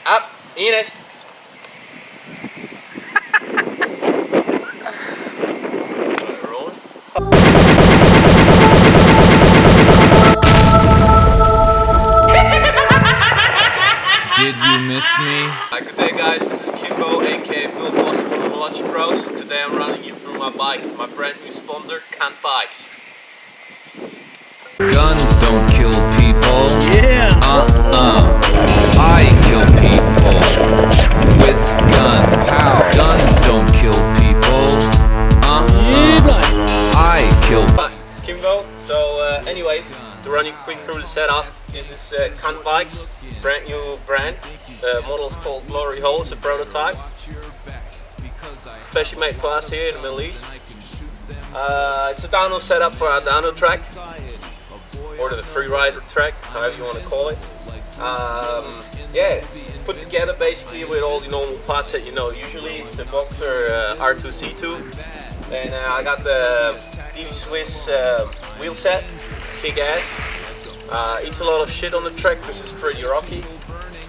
Up, Ines. Did you miss me? Hi, good day guys, this is Kimbo, aka Phil Foster from the Malochi Bros. Today I'm running you through my bike, my brand new sponsor, Kant Bikes. Guns don't kill people. Yeah. I kill people with guns. How? Guns don't kill people. I kill. Hi, it's Kimbo. So anyways, to run you quick through the setup, this is Kant Bikes, brand new brand. The model is called Glory Hole, it's a prototype. Especially made for us here in the Middle East. It's a downhill setup for our downhill track, or the free rider track, however you want to call it. Yeah, it's put together basically with all the normal parts that you know. Usually it's the Boxer R2C2. Then I got the DD Swiss wheel set, kick ass. Eats a lot of shit on the track because it's pretty rocky.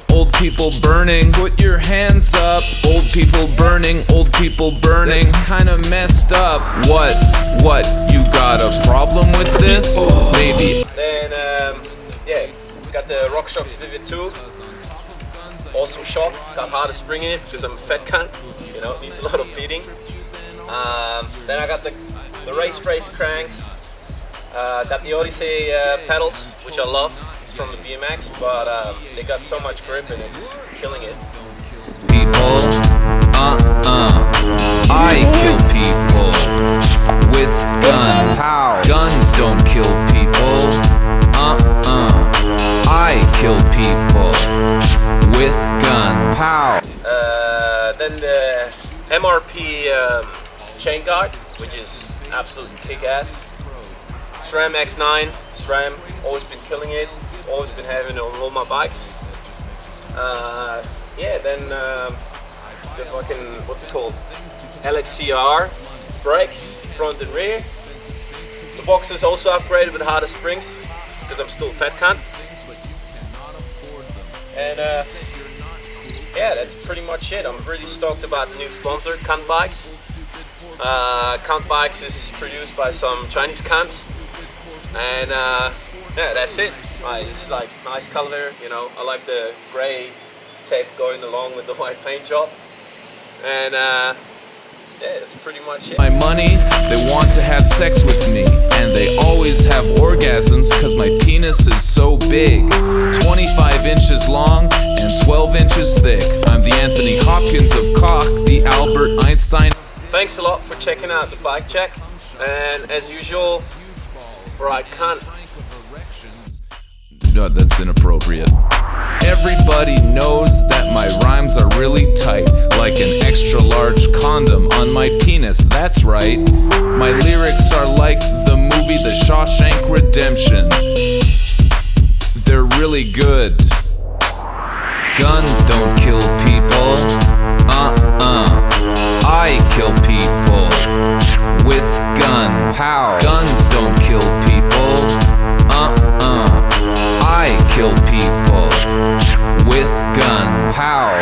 Old people burning, put your hands up. Old people burning, old people burning. It's kinda messed up. What? You got a problem with this? Maybe. Then, yeah, got the RockShox Vivid 2. Awesome shock, got harder spring in it because I'm a fat cunt. You know, it needs a lot of beating. Then I got the race cranks. Got the Odyssey pedals, which I love. It's from the BMX, but they got so much grip and they're just killing it. People, I kill people with guns. How? Guns don't kill people. I kill people with guns. How? Then the MRP chain guard, which is absolutely kick-ass. SRAM X9, SRAM, always been killing it, always been having it on all my bikes. Yeah, then the fucking, what's it called? LXCR brakes, front and rear. The box is also upgraded with harder springs, because I'm still a fat cunt. And yeah, that's pretty much it. I'm really stoked about the new sponsor, Kant Bikes. Kant Bikes is produced by some Chinese cunts. And yeah, that's it. It's like nice color, you know. I like the gray tape going along with the white paint job. And yeah, that's pretty much it. My money, they want to have sex with me, and they always have orgasms because my penis is so big. 25 inches long and 12 inches thick. I'm the Anthony Hopkins of cock, the Albert Einstein. Thanks a lot for checking out the bike check. And as usual, right cunt. No, that's inappropriate. Everybody knows that my rhymes are really tight, like an extra large condom on my penis, that's right. My lyrics are like the movie The Shawshank Redemption. They're really good. Guns don't kill people. I kill people with guns. How? Guns don't kill people. I kill people with guns. How?